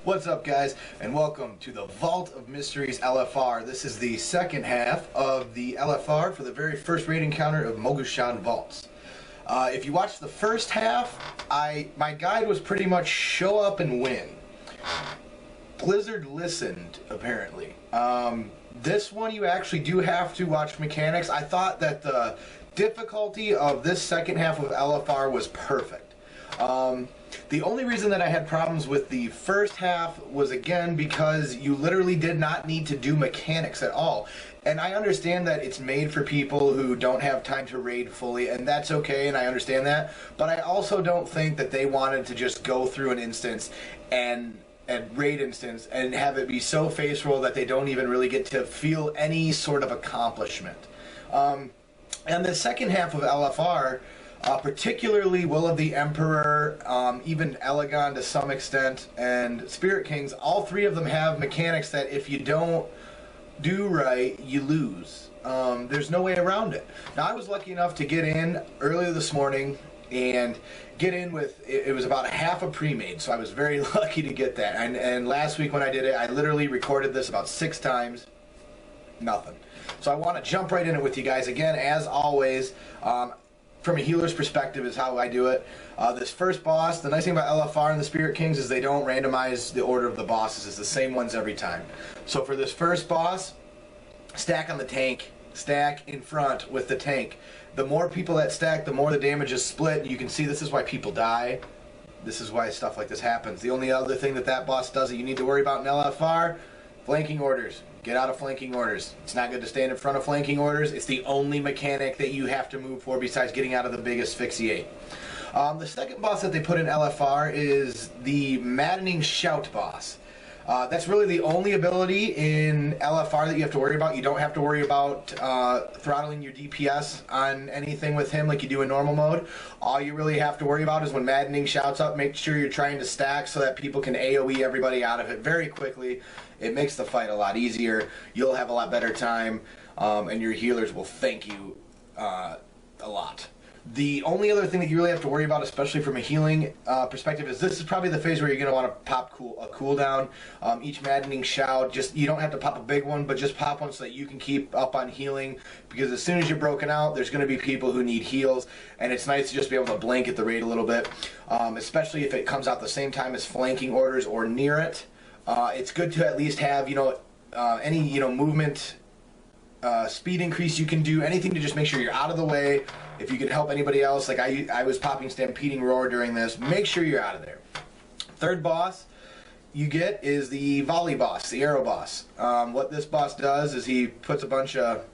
What's up, guys, and welcome to the Vault of Mysteries LFR. This is the second half of the LFR for the very first raid encounter of Mogu'Shan Vaults. If you watched the first half, my guide was pretty much show up and win. Blizzard listened, apparently. This one you actually do have to watch mechanics. I thought that the difficulty of this second half of LFR was perfect. The only reason that I had problems with the first half was, again, because you literally did not need to do mechanics at all. And I understand that it's made for people who don't have time to raid fully, and that's okay, and I understand that. But I also don't think that they wanted to just go through an instance and raid instance and have it be so face roll that they don't even really get to feel any sort of accomplishment. And the second half of LFR, particularly Will of the Emperor, even Elegon to some extent, and Spirit Kings, all three of them have mechanics that if you don't do right, you lose. There's no way around it. Now, I was lucky enough to get in earlier this morning and get in with, it was about half a pre-made, so I was very lucky to get that. And last week when I did it, I literally recorded this about 6 times. Nothing. So I want to jump right in it with you guys. Again, as always, from a healer's perspective is how I do it. This first boss, the nice thing about LFR and the Spirit Kings is they don't randomize the order of the bosses. It's the same ones every time. So for this first boss, stack on the tank, stack in front with the tank. The more people that stack, the more the damage is split. You can see this is why people die. This is why stuff like this happens. The only other thing that boss does that you need to worry about in LFR, flanking orders. Get out of flanking orders. It's not good to stand in front of flanking orders. It's the only mechanic that you have to move for besides getting out of the big asphyxiate. The second boss that they put in LFR is the Maddening Shout boss. That's really the only ability in LFR that you have to worry about. You don't have to worry about throttling your DPS on anything with him like you do in normal mode. All you really have to worry about is when Maddening Shouts up, make sure you're trying to stack so that people can AoE everybody out of it very quickly. It makes the fight a lot easier. You'll have a lot better time, and your healers will thank you a lot. The only other thing that you really have to worry about, especially from a healing perspective, is this is probably the phase where you're going to want to pop a cooldown. Each Maddening Shout, you don't have to pop a big one, but just pop one so that you can keep up on healing, because as soon as you're broken out, there's going to be people who need heals, and it's nice to just be able to blanket the raid a little bit, especially if it comes out the same time as flanking orders or near it. It's good to at least have, any, movement speed increase you can do, anything to just make sure you're out of the way. If you can help anybody else, like I was popping Stampeding Roar during this, make sure you're out of there. Third boss you get is the Volley Boss, the Arrow Boss. What this boss does is he puts a bunch of,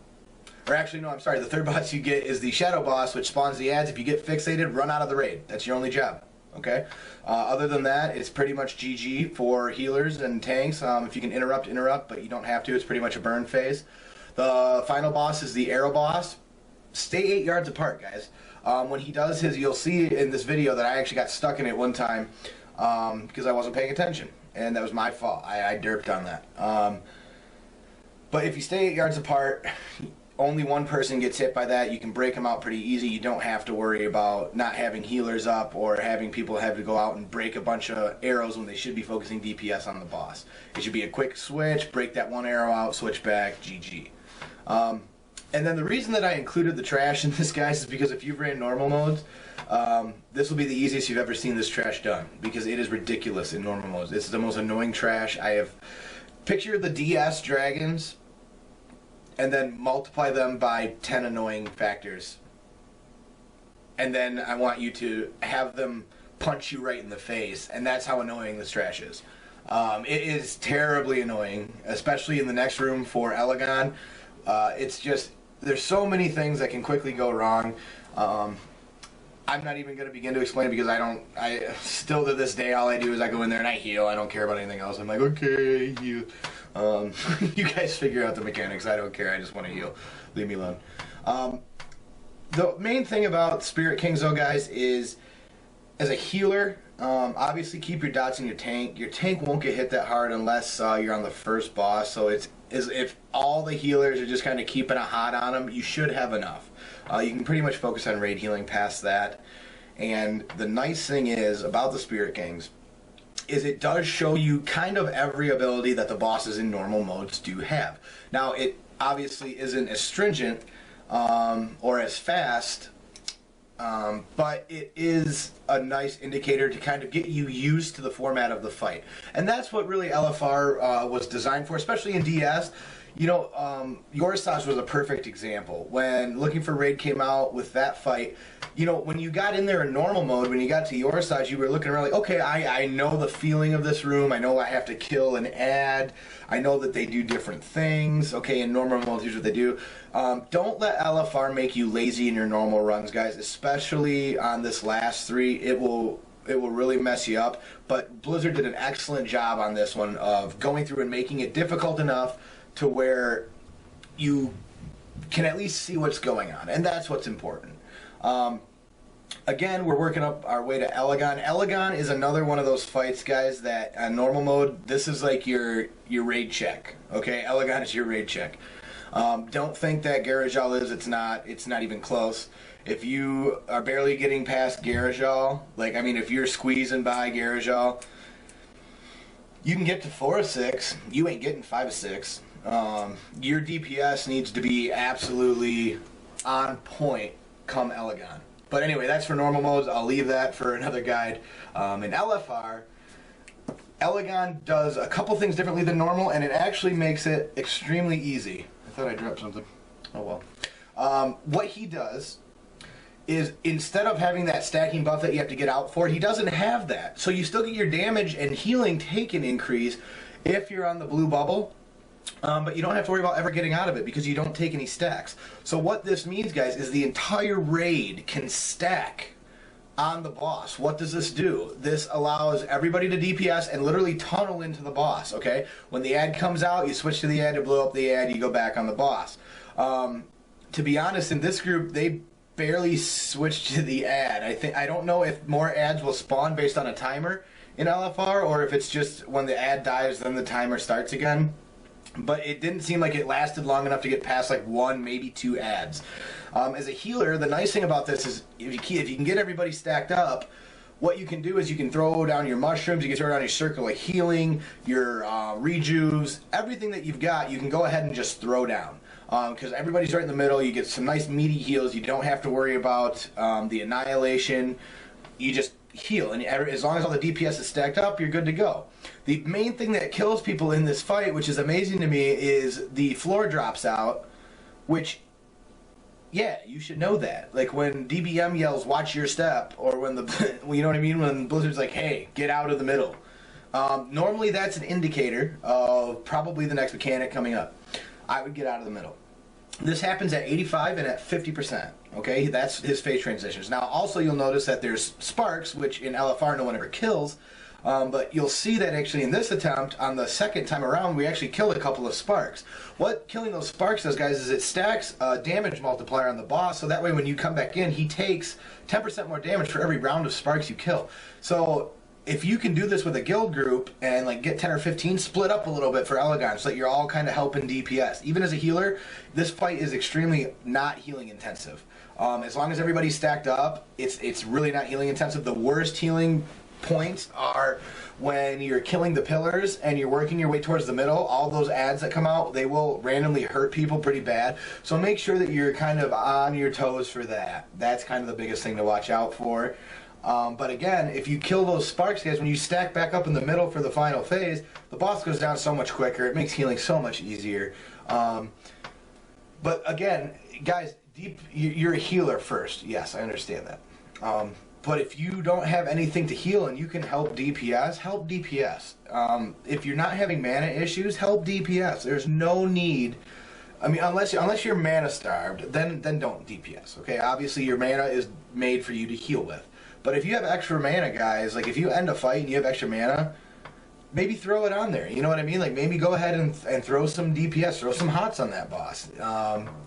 or actually no, I'm sorry, the third boss you get is the Shadow Boss, which spawns the ads. If you get fixated, run out of the raid. That's your only job. Okay. Other than that, it's pretty much GG for healers and tanks. If you can interrupt, but you don't have to. It's pretty much a burn phase. The final boss is the Arrow Boss. Stay 8 yards apart, guys. When he does his, you'll see in this video that I actually got stuck in it one time because I wasn't paying attention, and that was my fault. I derped on that. But if you stay 8 yards apart, only one person gets hit by that. You can break them out pretty easy. You don't have to worry about not having healers up or having people have to go out and break a bunch of arrows when they should be focusing DPS on the boss. It should be a quick switch, break that one arrow out, switch back, GG. And then the reason that I included the trash in this, guys, is because if you've ran normal modes, this will be the easiest you've ever seen this trash done, because it is ridiculous in normal modes. This is the most annoying trash I have. Picture the DS dragons and then multiply them by 10 annoying factors. And then I want you to have them punch you right in the face, and that's how annoying this trash is. It is terribly annoying, especially in the next room for Elegon. It's just, there's so many things that can quickly go wrong. I'm not even going to begin to explain it because I still to this day, all I do is I go in there and I heal. I don't care about anything else. I'm like, okay, heal. You guys figure out the mechanics. I don't care. I just want to heal. Leave me alone. The main thing about Spirit Kings, though, guys, is as a healer, obviously keep your dots in your tank. Your tank won't get hit that hard unless you're on the first boss. So it's as if all the healers are just kind of keeping a hot on them, you should have enough. You can pretty much focus on raid healing past that. And the nice thing is about the Spirit Kings is it does show you kind of every ability that the bosses in normal modes do have. Now, it obviously isn't as stringent or as fast, but it is a nice indicator to kind of get you used to the format of the fight. And that's what really LFR was designed for, especially in DS. You know, Yorsage was a perfect example. When Looking for Raid came out with that fight, you know, when you got in there in normal mode, when you got to Yorsage, you were looking around like, okay, I know the feeling of this room. I know I have to kill and add. I know that they do different things. Okay, in normal mode, here's what they do. Don't let LFR make you lazy in your normal runs, guys, especially on this last 3. It will really mess you up. But Blizzard did an excellent job on this one of going through and making it difficult enough to where you can at least see what's going on, and that's what's important. Again, we're working up our way to Elegon. Elegon is another one of those fights, guys, that on normal mode, this is like your raid check. Okay, Elegon is your raid check. Don't think that Garajal is. It's not even close. If you are barely getting past Garajal, like, I mean, if you're squeezing by Garajal, you can get to 4 of 6. You ain't getting 5 of 6. Your DPS needs to be absolutely on point come Elegon. But anyway, that's for normal modes. I'll leave that for another guide. In LFR, Elegon does a couple things differently than normal, and it actually makes it extremely easy. I thought I dropped something. Oh well. What he does is, instead of having that stacking buff that you have to get out for, he doesn't have that. So you still get your damage and healing taken increase if you're on the blue bubble. But you don't have to worry about ever getting out of it because you don't take any stacks. So what this means, guys, is the entire raid can stack on the boss. What does this do? This allows everybody to DPS and literally tunnel into the boss, okay? When the ad comes out, you switch to the ad to blow up the ad, you go back on the boss. To be honest, in this group, they barely switched to the ad. I don't know if more ads will spawn based on a timer in LFR, or if it's just when the ad dies, then the timer starts again. But it didn't seem like it lasted long enough to get past like 1, maybe 2 ads. As a healer, the nice thing about this is if you can get everybody stacked up, what you can do is you can throw down your mushrooms, you can throw down your circle of healing, your rejuves, everything that you've got, you can go ahead and just throw down. Because everybody's right in the middle, you get some nice meaty heals, you don't have to worry about the annihilation, you just heal, and as long as all the DPS is stacked up, you're good to go. The main thing that kills people in this fight, which is amazing to me, is the floor drops out, which, yeah, you should know that. Like when DBM yells, watch your step, or when the, you know what I mean, when Blizzard's like, hey, get out of the middle. Normally that's an indicator of probably the next mechanic coming up. I would get out of the middle. This happens at 85 and at 50%. Okay, that's his phase transitions. Now, also you'll notice that there's sparks, which in LFR no one ever kills, but you'll see that actually in this attempt, on the second time around, we actually killed a couple of sparks. What killing those sparks does, guys, is it stacks a damage multiplier on the boss, so that way when you come back in, he takes 10% more damage for every round of sparks you kill. So if you can do this with a guild group and like get 10 or 15, split up a little bit for Elegon so that you're all kind of helping DPS. Even as a healer, this fight is extremely not healing intensive. As long as everybody's stacked up, it's really not healing intensive. The worst healing points are when you're killing the pillars and you're working your way towards the middle. All those ads that come out, they will randomly hurt people pretty bad. So make sure that you're kind of on your toes for that. That's kind of the biggest thing to watch out for. But again, if you kill those sparks, guys, when you stack back up in the middle for the final phase, the boss goes down so much quicker. It makes healing so much easier. But again, guys, you're a healer first. Yes, I understand that. But if you don't have anything to heal and you can help DPS, help DPS. If you're not having mana issues, help DPS. There's no need. I mean, unless you're mana starved, then don't DPS. Okay, obviously your mana is made for you to heal with. But if you have extra mana, guys, like if you end a fight and you have extra mana, maybe throw it on there. You know what I mean? Like maybe go ahead and throw some DPS, throw some HOTS on that boss.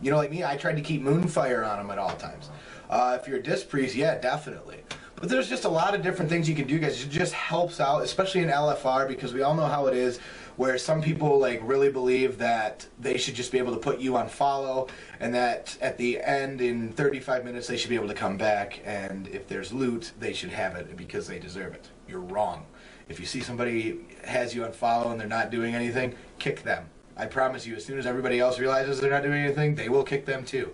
You know, like me, I tried to keep Moonfire on him at all times. If you're a Disc Priest, yeah, definitely. But there's just a lot of different things you can do, guys. It just helps out, especially in LFR, because we all know how it is, where some people like really believe that they should just be able to put you on follow, and that at the end in 35 minutes they should be able to come back, and if there's loot, they should have it because they deserve it. You're wrong. If you see somebody has you on follow and they're not doing anything, kick them. I promise you, as soon as everybody else realizes they're not doing anything, they will kick them too.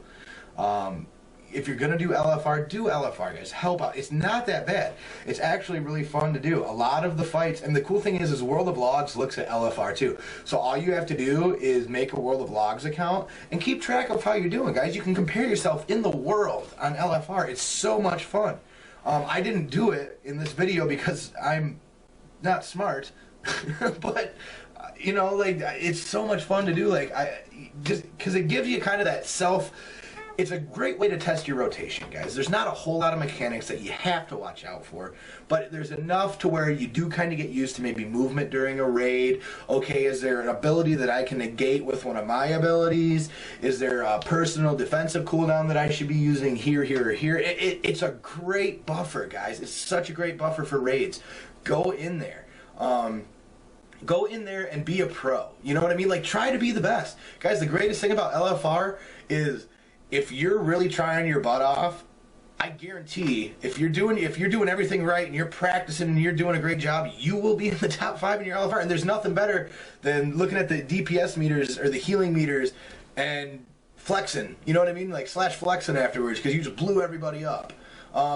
If you're going to do LFR, do LFR, guys. Help out. It's not that bad. It's actually really fun to do. A lot of the fights, and the cool thing is World of Logs looks at LFR too. So all you have to do is make a World of Logs account and keep track of how you're doing, guys. You can compare yourself in the world on LFR. It's so much fun. I didn't do it in this video because I'm not smart, but you know, like, it's so much fun to do. Like, just because it gives you kind of that it's a great way to test your rotation, guys. There's not a whole lot of mechanics that you have to watch out for, but there's enough to where you do kind of get used to maybe movement during a raid. Okay, is there an ability that I can negate with one of my abilities? Is there a personal defensive cooldown that I should be using here, here, or here? It's a great buffer, guys. It's such a great buffer for raids. Go in there. Go in there and be a pro. You know what I mean? Like, try to be the best. Guys, the greatest thing about LFR is if you're really trying your butt off, I guarantee if you're doing everything right and you're practicing and you're doing a great job, you will be in the top 5 in your LFR. And there's nothing better than looking at the DPS meters or the healing meters and flexing. You know what I mean? Like /flexing afterwards because you just blew everybody up.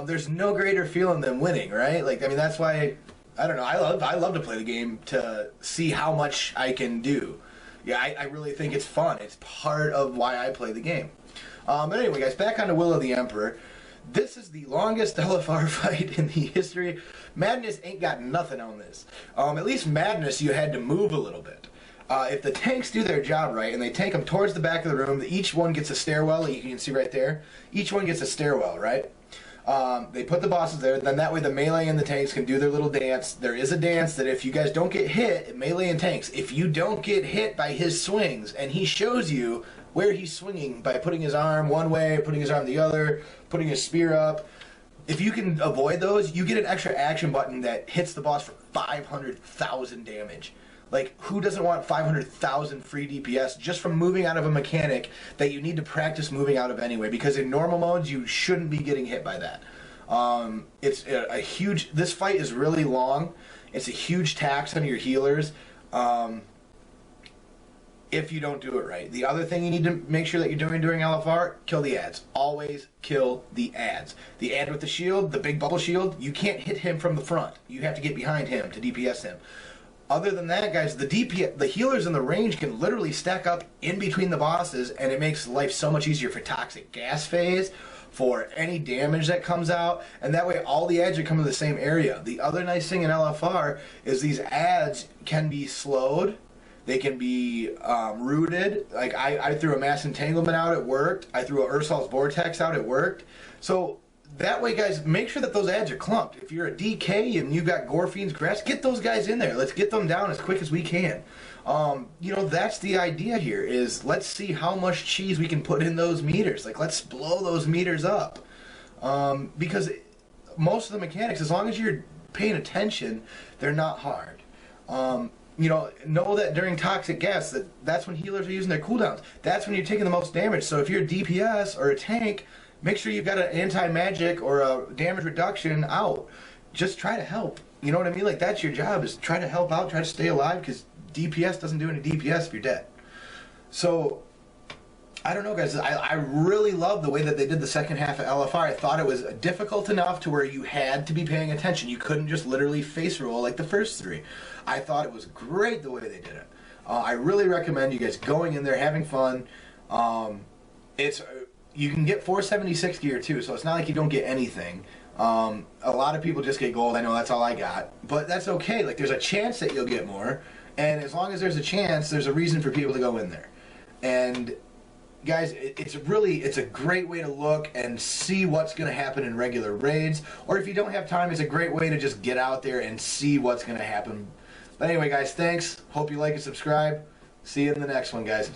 There's no greater feeling than winning, right? Like, I mean, that's why, I don't know, I love to play the game to see how much I can do. Yeah, I really think it's fun. It's part of why I play the game. But anyway, guys, back on to Will of the Emperor. This is the longest LFR fight in the history. Madness ain't got nothing on this. At least Madness, you had to move a little bit. If the tanks do their job right, and they tank them towards the back of the room, each one gets a stairwell, you can see right there. Each one gets a stairwell, right? They put the bosses there, then that way the melee and the tanks can do their little dance. There is a dance that if you guys don't get hit, melee and tanks, if you don't get hit by his swings, and he shows you where he's swinging by putting his arm one way, putting his arm the other, putting his spear up, if you can avoid those, you get an extra action button that hits the boss for 500,000 damage. Like, who doesn't want 500,000 free DPS just from moving out of a mechanic that you need to practice moving out of anyway? Because in normal modes, you shouldn't be getting hit by that. It's a huge... This fight is really long. It's a huge tax on your healers if you don't do it right. The other thing you need to make sure that you're doing during LFR, kill the ads. Always kill the ads. The ad with the shield, the big bubble shield, you can't hit him from the front. You have to get behind him to DPS him. Other than that, guys, the healers in the range can literally stack up in between the bosses, and it makes life so much easier for toxic gas phase, for any damage that comes out, and that way all the ads are coming to the same area. The other nice thing in LFR is these ads can be slowed, they can be rooted. Like, I threw a mass entanglement out, it worked. I threw a Ursol's Vortex out, it worked. So that way, guys, make sure that those ads are clumped. If you're a DK and you've got Gorfiend's Grass, get those guys in there. Let's get them down as quick as we can. You know, that's the idea here, is let's see how much cheese we can put in those meters. Like, let's blow those meters up. Because most of the mechanics, as long as you're paying attention, they're not hard. You know that during toxic gas, that's when healers are using their cooldowns. That's when you're taking the most damage. So if you're a DPS or a tank, make sure you've got an anti-magic or a damage reduction out. Just try to help. You know what I mean? Like, that's your job, is try to help out, try to stay alive, because DPS doesn't do any DPS if you're dead. So, I don't know, guys. I really love the way that they did the second half of LFR. I thought it was difficult enough to where you had to be paying attention. You couldn't just literally face roll like the first 3. I thought it was great the way they did it. I really recommend you guys going in there, having fun. You can get 476 gear too, so it's not like you don't get anything. A lot of people just get gold. I know that's all I got, but that's okay. Like, there's a chance that you'll get more, and as long as there's a chance, there's a reason for people to go in there. And guys, it's a great way to look and see what's going to happen in regular raids, or if you don't have time, it's a great way to just get out there and see what's going to happen. But anyway, guys, thanks. Hope you like and subscribe. See you in the next one, guys.